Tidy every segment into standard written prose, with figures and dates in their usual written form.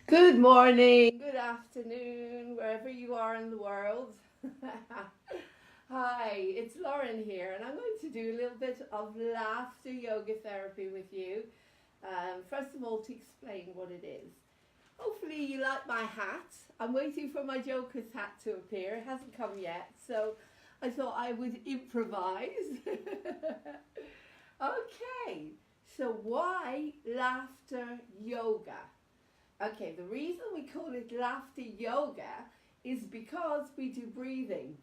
Good morning, good afternoon, wherever you are in the world. Hi, it's Lauren here, and I'm going to do a little bit of laughter yoga therapy with you. First of all, to explain what it is. Hopefully, you like my hat. I'm waiting for my Joker's hat to appear. It hasn't come yet, so I thought I would improvise. Okay, so why laughter yoga? Okay, the reason we call it laughter yoga is because we do breathing.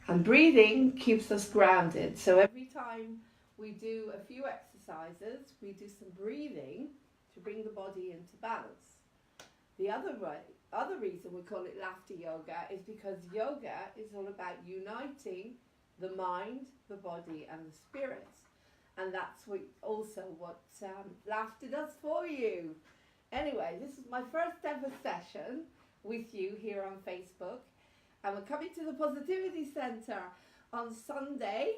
And breathing keeps us grounded. So every time we do a few exercises, we do some breathing to bring the body into balance. The other reason we call it laughter yoga is because yoga is all about uniting the mind, the body, and the spirit. And that's also what laughter does for you. Anyway, this is my first ever session with you here on Facebook. And we're coming to the Positivity Centre on Sunday,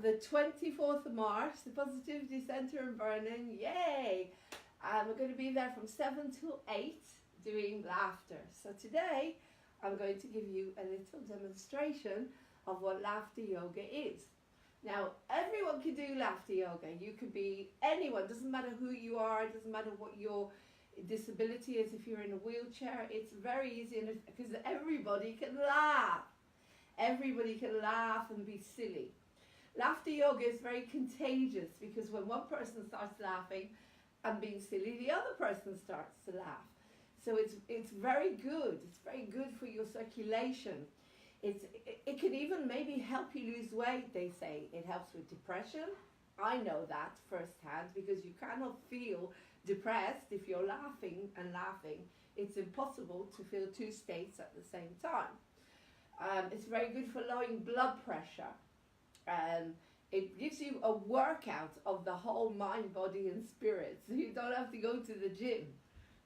the 24th of March, the Positivity Centre in Vernon. Yay! And we're going to be there from 7 till 8 doing laughter. So today I'm going to give you a little demonstration of what laughter yoga is. Now, everyone can do laughter yoga. You could be anyone, doesn't matter who you are, doesn't matter what your disability is. If you're in a wheelchair, it's very easy because everybody can laugh. Everybody can laugh and be silly. Laughter yoga is very contagious because when one person starts laughing and being silly, the other person starts to laugh. So it's very good. It's very good for your circulation. It can even maybe help you lose weight, they say. It helps with depression. I know that firsthand because you cannot feel depressed if you're laughing and laughing. It's impossible to feel two states at the same time. It's very good for lowering blood pressure. It gives you a workout of the whole mind, body and spirit. So you don't have to go to the gym.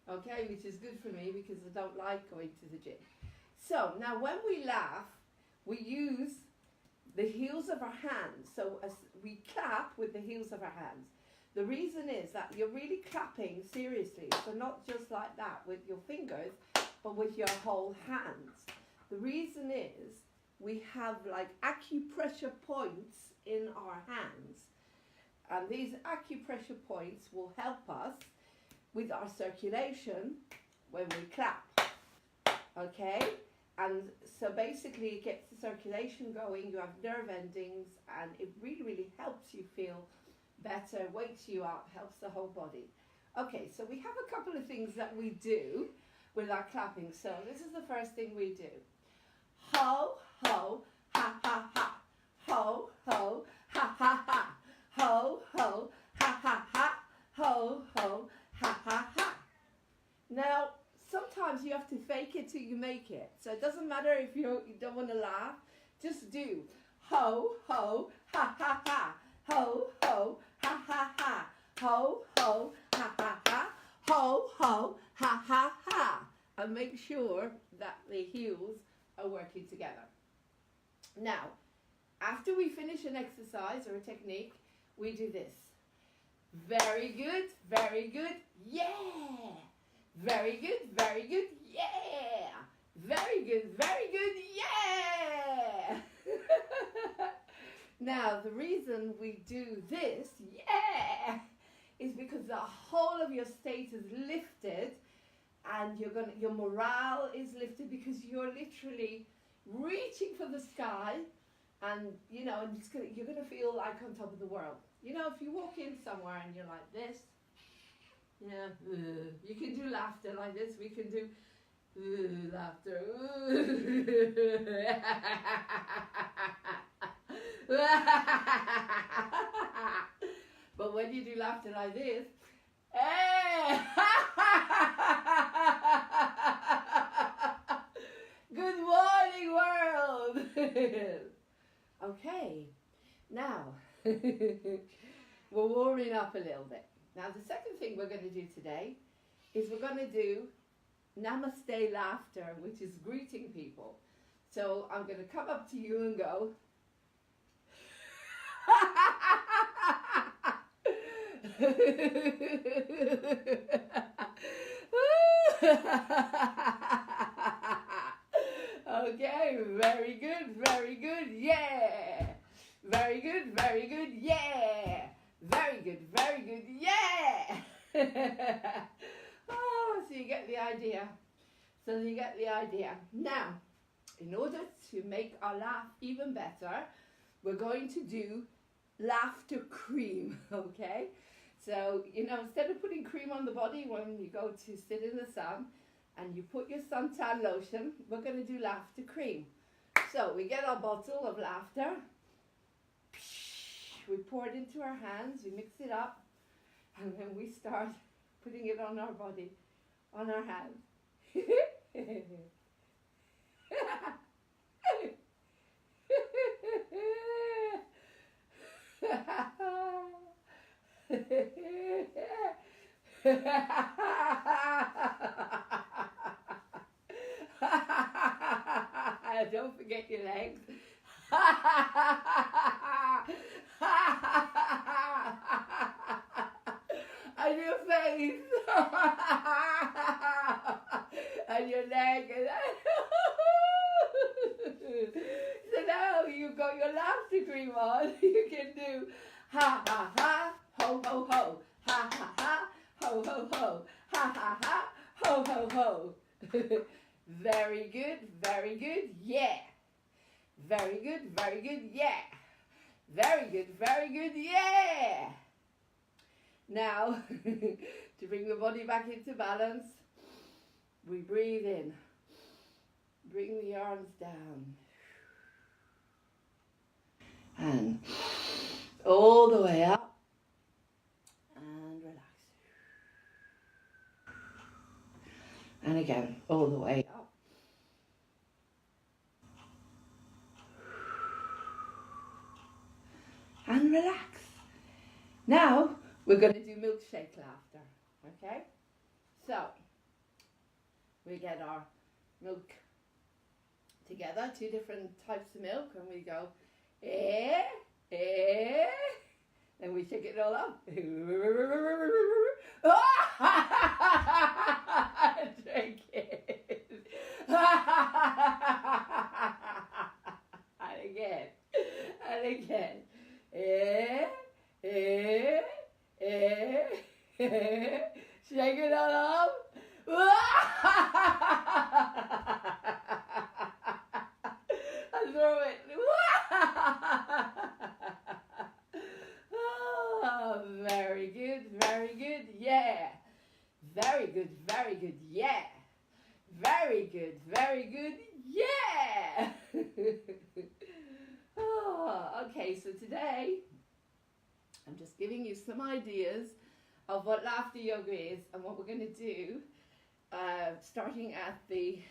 Okay, which is good for me because I don't like going to the gym. So now when we laugh, we use the heels of our hands. So as we clap with the heels of our hands. The reason is that you're really clapping seriously. So not just like that with your fingers, but with your whole hands. The reason is we have like acupressure points in our hands. And these acupressure points will help us with our circulation when we clap. Okay? And so basically it gets the circulation going, you have nerve endings, and it really, really helps you feel better, wakes you up, helps the whole body. Okay, so we have a couple of things that we do with our clapping. So this is the first thing we do. Ho, ho, ha, ha, ha. Ho, ho, ha, ha, ha. Ho, ho, ha, ha, ha. Ho, ho, ha, ha, ha. Now, sometimes you have to fake it till you make it. So it doesn't matter if you don't want to laugh. Just do ho, ho, ha, ha, ha. Ho, ho, ha, ha, ha. Ho, ho, ha, ha, ha. Ho, ho, ha, ha, ha. And make sure that the heels are working together. Now, after we finish an exercise or a technique, we do this. Very good, very good, yeah. Very good, yeah. Very good, yeah. Now, the reason we do this, yeah, is because the whole of your state is lifted and your morale is lifted because you're literally reaching for the sky and, you know, you're going to feel like on top of the world. You know, if you walk in somewhere and you're like this, yeah, you can do laughter like this. We can do laughter. But when you do laughter like this, good morning, world. Okay, now we're warming up a little bit. Now the second thing we're going to do today is we're going to do Namaste laughter, which is greeting people. So I'm going to come up to you and go. Okay, very good, yeah. Very good, yeah. Very good, yeah. Oh, so you get the idea. Now, in order to make our laugh even better, we're going to do laughter cream, okay? So, instead of putting cream on the body when you go to sit in the sun and you put your suntan lotion, we're going to do laughter cream. So, we get our bottle of laughter, we pour it into our hands, we mix it up, and then we start putting it on our body, on our hands. Don't forget your legs. And your face. And your leg. So now you've got your laughter cream on. You can do ha ha ha, ho ho ho, ha ha ha, ho ho ho, ha ha ha, ho ho ho. Very good, yeah. Very good, yeah. Very good, yeah. Now, to bring the body back into balance, we breathe in. Bring the arms down. And all the way up. And relax. And again, all the way up. And relax. Now, we're going to do milkshake laughter, okay? So, we get our milk together, 2 different types of milk, and we go, eh, then we shake it all up. Drink it. And again. Shake it all up. And throw it. Oh, very good, yeah. Very good, yeah. Very good, yeah. Oh, okay, so today I'm just giving you some ideas of what laughter yoga is and what we're going to do, starting at the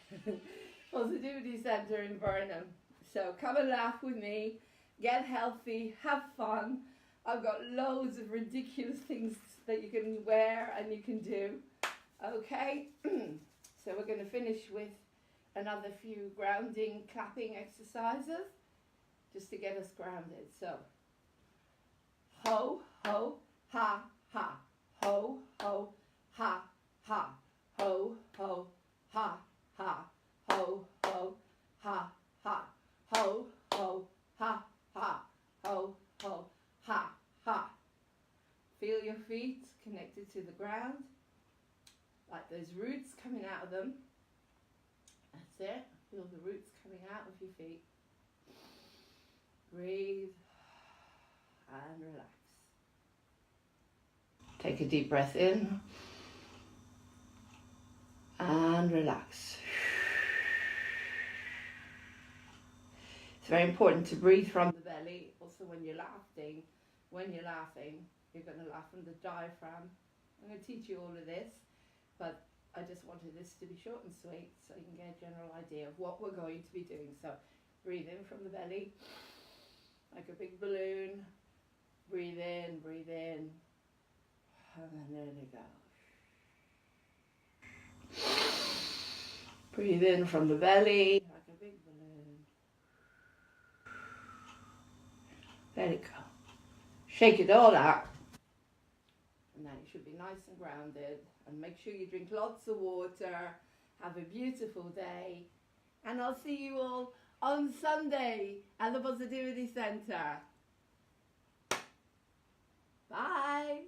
Positivity Center in Burnham. So come and laugh with me, get healthy, have fun. I've got loads of ridiculous things that you can wear and you can do. Okay, so we're going to finish with another few grounding, clapping exercises just to get us grounded. So, ho, ho, ha, ha. Ho, ho, ha, ha. Ho, ho, ha, ha. Ho, ho, ha, ha. Ho, ho, ha, ha. Ho, ho, ha, ha. Feel your feet connected to the ground, like those roots coming out of them. That's it. Feel the roots coming out of your feet. Breathe and relax. Take a deep breath in and relax. It's very important to breathe from the belly. Also when you're laughing, you're going to laugh from the diaphragm. I'm going to teach you all of this, but I just wanted this to be short and sweet so you can get a general idea of what we're going to be doing. So breathe in from the belly, like a big balloon. Breathe in, and then let it go. Breathe in from the belly, like a big balloon. Let it go. Shake it all out. And then it should be nice and grounded. And make sure you drink lots of water. Have a beautiful day. And I'll see you all on Sunday at the Positivity Centre. Bye.